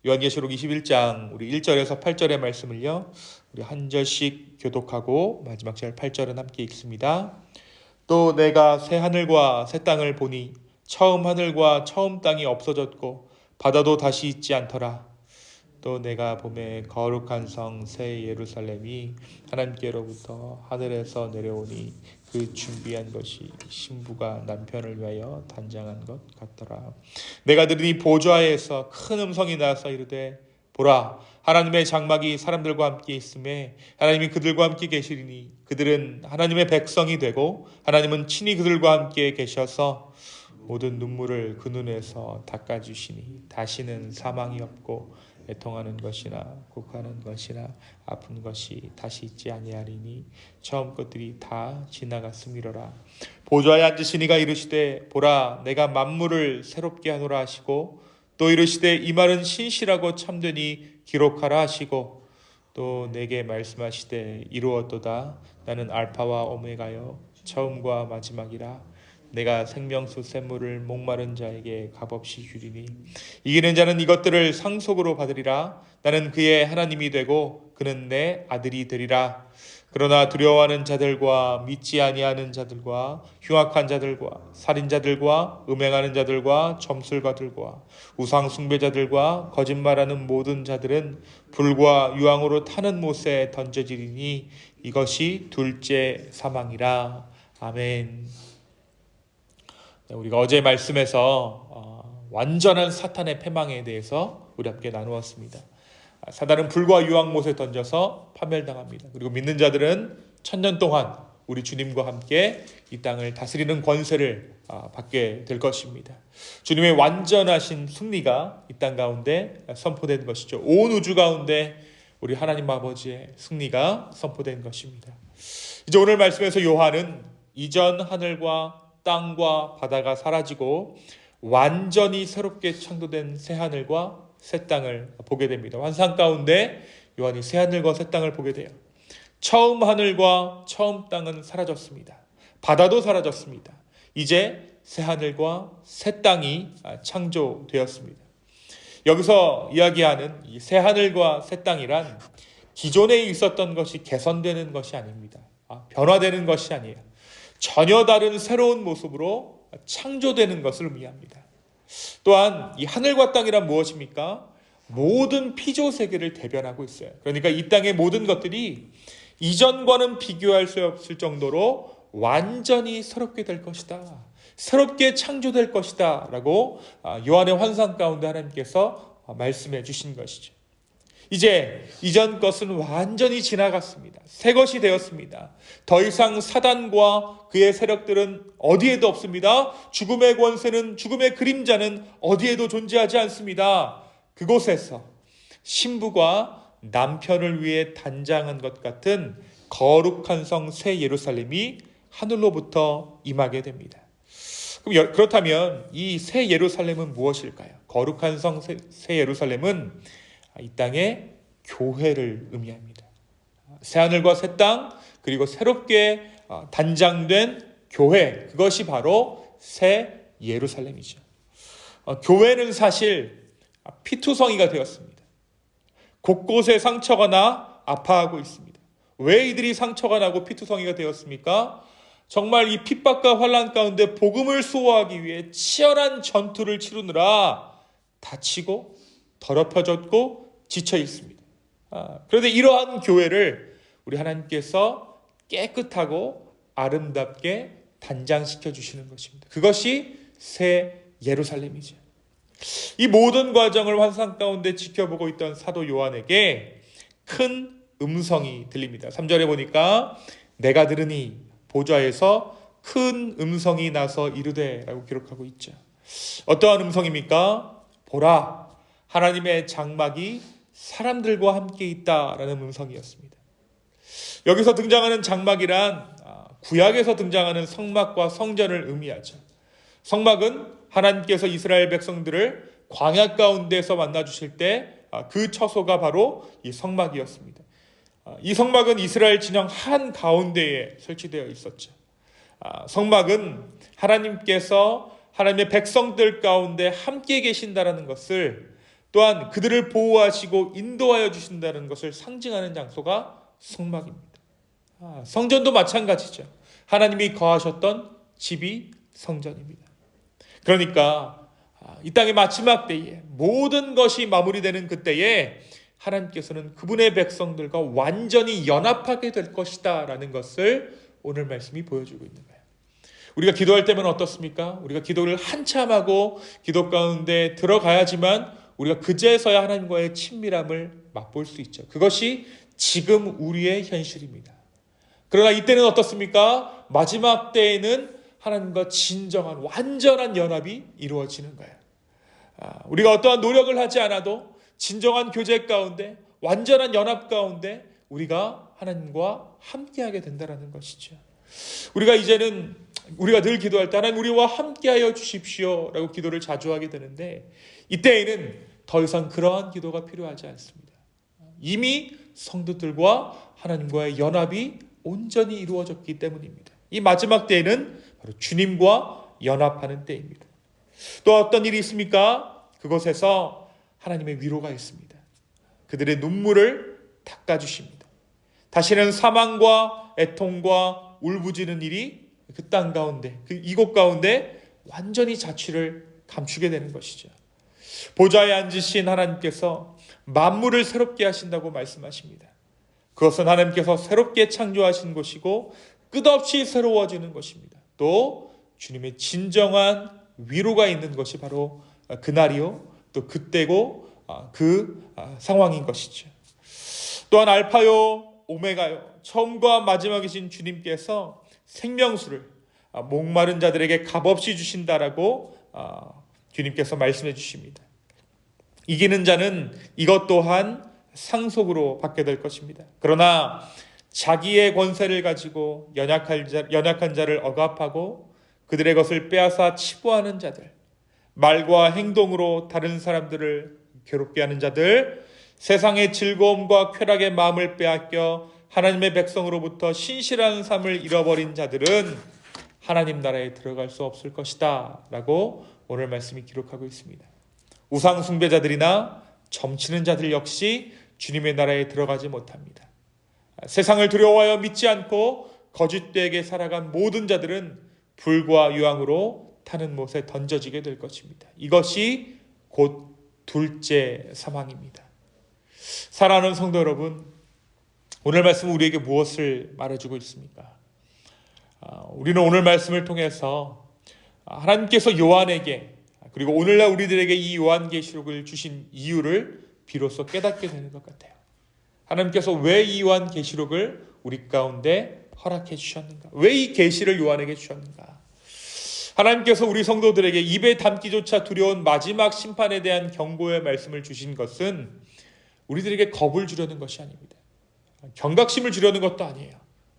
요한계시록 21장 우리 1절에서 8절의 말씀을요, 우리 한 절씩 교독하고 마지막 절 8절은 함께 읽습니다. 또 내가 새 하늘과 새 땅을 보니 처음 하늘과 처음 땅이 없어졌고 바다도 다시 있지 않더라. 또 내가 보매 거룩한 성 새 예루살렘이 하나님께로부터 하늘에서 내려오니 그 준비한 것이 신부가 남편을 위하여 단장한 것 같더라. 내가 들으니 보좌에서 큰 음성이 나서 이르되 보라, 하나님의 장막이 사람들과 함께 있음에 하나님이 그들과 함께 계시리니 그들은 하나님의 백성이 되고 하나님은 친히 그들과 함께 계셔서 모든 눈물을 그 눈에서 닦아주시니 다시는 사망이 없고 애통하는 것이나 곡하는 것이나 아픈 것이 다시 있지 아니하리니 처음 것들이 다 지나갔음이로라. 보좌에 앉으신 이가 이르시되 보라, 내가 만물을 새롭게 하노라 하시고 또 이르시되 이 말은 신실하고 참되니 기록하라 하시고 또 내게 말씀하시되 이루었도다. 나는 알파와 오메가요 처음과 마지막이라. 내가 생명수 샘물을 목마른 자에게 값없이 주리니 이기는 자는 이것들을 상속으로 받으리라. 나는 그의 하나님이 되고 그는 내 아들이 되리라. 그러나 두려워하는 자들과 믿지 아니하는 자들과 흉악한 자들과 살인자들과 음행하는 자들과 점술가들과 우상 숭배자들과 거짓말하는 모든 자들은 불과 유황으로 타는 못에 던져지리니 이것이 둘째 사망이라. 아멘. 우리가 어제 말씀에서 완전한 사탄의 패망에 대해서 우리 함께 나누었습니다. 사단은 불과 유황못에 던져서 파멸당합니다. 그리고 믿는 자들은 천년 동안 우리 주님과 함께 이 땅을 다스리는 권세를 받게 될 것입니다. 주님의 완전하신 승리가 이 땅 가운데 선포된 것이죠. 온 우주 가운데 우리 하나님 아버지의 승리가 선포된 것입니다. 이제 오늘 말씀에서 요한은 이전 하늘과 땅과 바다가 사라지고 완전히 새롭게 창조된 새 하늘과 새 땅을 보게 됩니다. 환상 가운데 요한이 새 하늘과 새 땅을 보게 돼요. 처음 하늘과 처음 땅은 사라졌습니다. 바다도 사라졌습니다. 이제 새 하늘과 새 땅이 창조되었습니다. 여기서 이야기하는 이 새 하늘과 새 땅이란 기존에 있었던 것이 개선되는 것이 아닙니다. 변화되는 것이 아니에요. 전혀 다른 새로운 모습으로 창조되는 것을 의미합니다. 또한 이 하늘과 땅이란 무엇입니까? 모든 피조 세계를 대변하고 있어요. 그러니까 이 땅의 모든 것들이 이전과는 비교할 수 없을 정도로 완전히 새롭게 될 것이다. 새롭게 창조될 것이다. 라고 요한의 환상 가운데 하나님께서 말씀해 주신 것이죠. 이제 이전 것은 완전히 지나갔습니다. 새 것이 되었습니다. 더 이상 사단과 그의 세력들은 어디에도 없습니다. 죽음의 권세는, 죽음의 그림자는 어디에도 존재하지 않습니다. 그곳에서 신부가 남편을 위해 단장한 것 같은 거룩한 성 새 예루살렘이 하늘로부터 임하게 됩니다. 그렇다면 이 새 예루살렘은 무엇일까요? 거룩한 성 새 예루살렘은 이 땅의 교회를 의미합니다. 새하늘과 새 땅, 그리고 새롭게 단장된 교회, 그것이 바로 새 예루살렘이죠. 교회는 사실 피투성이가 되었습니다. 곳곳에 상처가 나 아파하고 있습니다. 왜 이들이 상처가 나고 피투성이가 되었습니까? 정말 이 핍박과 환난 가운데 복음을 수호하기 위해 치열한 전투를 치르느라 다치고 더럽혀졌고 지쳐 있습니다. 그런데 이러한 교회를 우리 하나님께서 깨끗하고 아름답게 단장시켜 주시는 것입니다. 그것이 새 예루살렘이죠. 이 모든 과정을 환상 가운데 지켜보고 있던 사도 요한에게 큰 음성이 들립니다. 3절에 보니까 내가 들으니 보좌에서 큰 음성이 나서 이르되 라고 기록하고 있죠. 어떠한 음성입니까? 보라, 하나님의 장막이 사람들과 함께 있다라는 음성이었습니다. 여기서 등장하는 장막이란 구약에서 등장하는 성막과 성전을 의미하죠. 성막은 하나님께서 이스라엘 백성들을 광야 가운데서 만나주실 때 그 처소가 바로 이 성막이었습니다. 이 성막은 이스라엘 진영 한 가운데에 설치되어 있었죠. 성막은 하나님께서 하나님의 백성들 가운데 함께 계신다라는 것을 또한 그들을 보호하시고 인도하여 주신다는 것을 상징하는 장소가 성막입니다. 성전도 마찬가지죠. 하나님이 거하셨던 집이 성전입니다. 그러니까 이 땅의 마지막 때에 모든 것이 마무리되는 그때에 하나님께서는 그분의 백성들과 완전히 연합하게 될 것이다 라는 것을 오늘 말씀이 보여주고 있는 거예요. 우리가 기도할 때면 어떻습니까? 우리가 기도를 한참 하고 기도 가운데 들어가야지만 우리가 그제서야 하나님과의 친밀함을 맛볼 수 있죠. 그것이 지금 우리의 현실입니다. 그러나 이때는 어떻습니까? 마지막 때에는 하나님과 진정한 완전한 연합이 이루어지는 거예요. 우리가 어떠한 노력을 하지 않아도 진정한 교제 가운데 완전한 연합 가운데 우리가 하나님과 함께하게 된다는 것이죠. 우리가 늘 기도할 때 하나님 우리와 함께하여 주십시오 라고 기도를 자주 하게 되는데 이때에는 더 이상 그러한 기도가 필요하지 않습니다. 이미 성도들과 하나님과의 연합이 온전히 이루어졌기 때문입니다. 이 마지막 때에는 바로 주님과 연합하는 때입니다. 또 어떤 일이 있습니까? 그곳에서 하나님의 위로가 있습니다. 그들의 눈물을 닦아주십니다. 다시는 사망과 애통과 울부짖는 일이 그 땅 가운데, 이곳 가운데 완전히 자취를 감추게 되는 것이죠. 보좌에 앉으신 하나님께서 만물을 새롭게 하신다고 말씀하십니다. 그것은 하나님께서 새롭게 창조하신 것이고 끝없이 새로워지는 것입니다. 또 주님의 진정한 위로가 있는 것이 바로 그날이요, 또 그때고 그 상황인 것이죠. 또한 알파요 오메가요 처음과 마지막이신 주님께서 생명수를 목마른 자들에게 값없이 주신다라고 주님께서 말씀해 주십니다. 이기는 자는 이것 또한 상속으로 받게 될 것입니다. 그러나 자기의 권세를 가지고 연약한 자를 억압하고 그들의 것을 빼앗아 치부하는 자들, 말과 행동으로 다른 사람들을 괴롭게 하는 자들, 세상의 즐거움과 쾌락의 마음을 빼앗겨 하나님의 백성으로부터 신실한 삶을 잃어버린 자들은 하나님 나라에 들어갈 수 없을 것이다 라고 오늘 말씀이 기록하고 있습니다. 우상 숭배자들이나 점치는 자들 역시 주님의 나라에 들어가지 못합니다. 세상을 두려워하여 믿지 않고 거짓되게 살아간 모든 자들은 불과 유황으로 타는 못에 던져지게 될 것입니다. 이것이 곧 둘째 사망입니다. 사랑하는 성도 여러분, 오늘 말씀은 우리에게 무엇을 말해주고 있습니까? 우리는 오늘 말씀을 통해서 하나님께서 요한에게 그리고 오늘날 우리들에게 이 요한계시록을 주신 이유를 비로소 깨닫게 되는 것 같아요. 하나님께서 왜 이 요한계시록을 우리 가운데 허락해 주셨는가? 왜 이 계시를 요한에게 주셨는가? 하나님께서 우리 성도들에게 입에 담기조차 두려운 마지막 심판에 대한 경고의 말씀을 주신 것은 우리들에게 겁을 주려는 것이 아닙니다. 경각심을 주려는 것도 아니에요.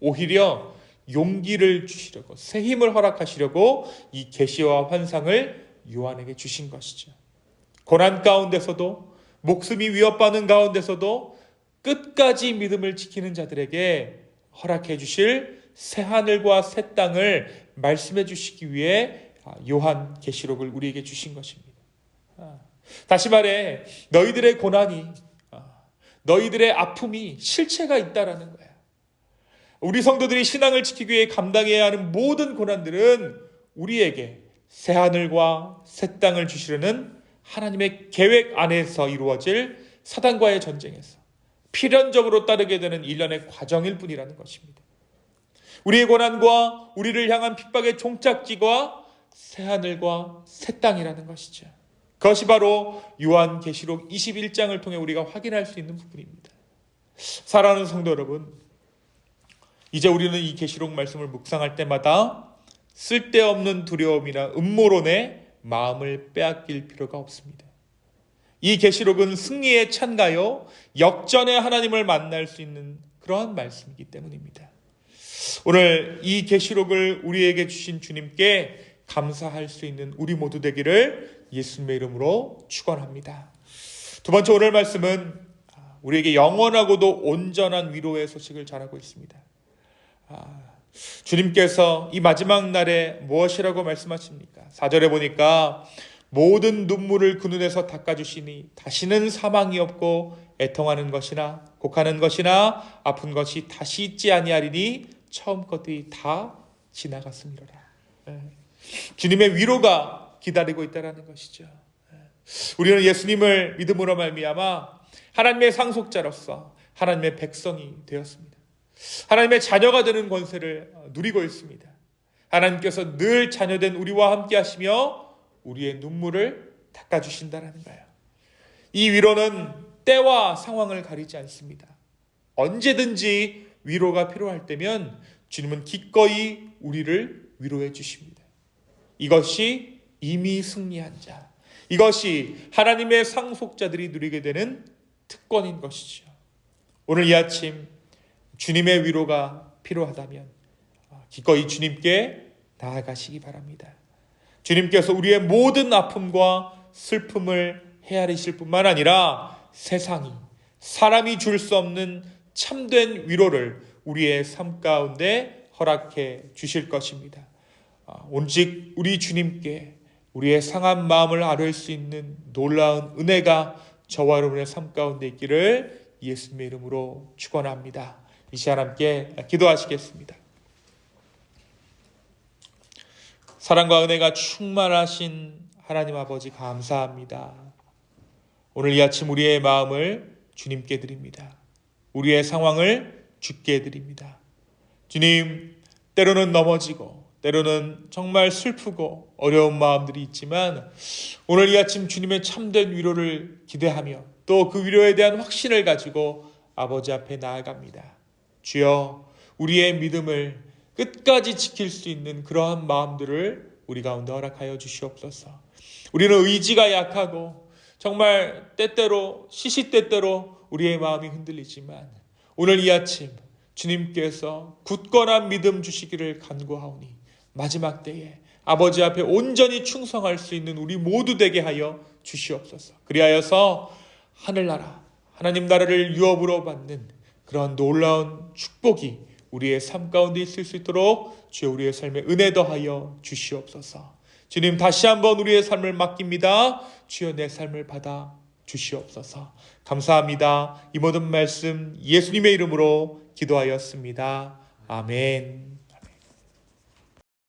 오히려 용기를 주시려고, 새 힘을 허락하시려고 이 계시와 환상을 요한에게 주신 것이죠. 고난 가운데서도, 목숨이 위협받는 가운데서도 끝까지 믿음을 지키는 자들에게 허락해 주실 새 하늘과 새 땅을 말씀해 주시기 위해 요한 계시록을 우리에게 주신 것입니다. 다시 말해, 너희들의 고난이, 너희들의 아픔이 실체가 있다라는 거야. 우리 성도들이 신앙을 지키기 위해 감당해야 하는 모든 고난들은 우리에게 새 하늘과 새 땅을 주시려는 하나님의 계획 안에서 이루어질 사단과의 전쟁에서 필연적으로 따르게 되는 일련의 과정일 뿐이라는 것입니다. 우리의 고난과 우리를 향한 핍박의 종착지가 새 하늘과 새 땅이라는 것이죠. 그것이 바로 요한계시록 21장을 통해 우리가 확인할 수 있는 부분입니다. 사랑하는 성도 여러분, 이제 우리는 이 계시록 말씀을 묵상할 때마다 쓸데없는 두려움이나 음모론에 마음을 빼앗길 필요가 없습니다. 이 계시록은 승리의 찬가요, 역전의 하나님을 만날 수 있는 그러한 말씀이기 때문입니다. 오늘 이 계시록을 우리에게 주신 주님께 감사할 수 있는 우리 모두 되기를 예수님의 이름으로 축원합니다. 두 번째 오늘 말씀은 우리에게 영원하고도 온전한 위로의 소식을 전하고 있습니다. 주님께서 이 마지막 날에 무엇이라고 말씀하십니까? 4절에 보니까 모든 눈물을 그 눈에서 닦아주시니 다시는 사망이 없고 애통하는 것이나 곡하는 것이나 아픈 것이 다시 있지 아니하리니 처음 것들이 다 지나갔음이로라. 주님의 위로가 기다리고 있다는 것이죠. 우리는 예수님을 믿음으로 말미암아 하나님의 상속자로서 하나님의 백성이 되었습니다. 하나님의 자녀가 되는 권세를 누리고 있습니다. 하나님께서 늘 자녀된 우리와 함께 하시며 우리의 눈물을 닦아주신다는 거예요. 이 위로는 때와 상황을 가리지 않습니다. 언제든지 위로가 필요할 때면 주님은 기꺼이 우리를 위로해 주십니다. 이것이 이미 승리한 자, 이것이 하나님의 상속자들이 누리게 되는 특권인 것이죠. 오늘 이 아침 주님의 위로가 필요하다면 기꺼이 주님께 나아가시기 바랍니다. 주님께서 우리의 모든 아픔과 슬픔을 헤아리실 뿐만 아니라 세상이, 사람이 줄 수 없는 참된 위로를 우리의 삶 가운데 허락해 주실 것입니다. 오직 우리 주님께 우리의 상한 마음을 아뢰 수 있는 놀라운 은혜가 저와 여러분의 삶 가운데 있기를 예수님의 이름으로 축원합니다. 이 시간 함께 기도하시겠습니다. 사랑과 은혜가 충만하신 하나님 아버지 감사합니다. 오늘 이 아침 우리의 마음을 주님께 드립니다. 우리의 상황을 주께 드립니다. 주님, 때로는 넘어지고 때로는 정말 슬프고 어려운 마음들이 있지만 오늘 이 아침 주님의 참된 위로를 기대하며 또 그 위로에 대한 확신을 가지고 아버지 앞에 나아갑니다. 주여, 우리의 믿음을 끝까지 지킬 수 있는 그러한 마음들을 우리 가운데 허락하여 주시옵소서. 우리는 의지가 약하고 정말 때때로 시시때때로 우리의 마음이 흔들리지만 오늘 이 아침 주님께서 굳건한 믿음 주시기를 간구하오니 마지막 때에 아버지 앞에 온전히 충성할 수 있는 우리 모두 되게 하여 주시옵소서. 그리하여서 하늘나라, 하나님 나라를 유업으로 받는 그런 놀라운 축복이 우리의 삶 가운데 있을 수 있도록 주여 우리의 삶에 은혜 더하여 주시옵소서. 주님, 다시 한번 우리의 삶을 맡깁니다. 주여 내 삶을 받아 주시옵소서. 감사합니다. 이 모든 말씀 예수님의 이름으로 기도하였습니다. 아멘.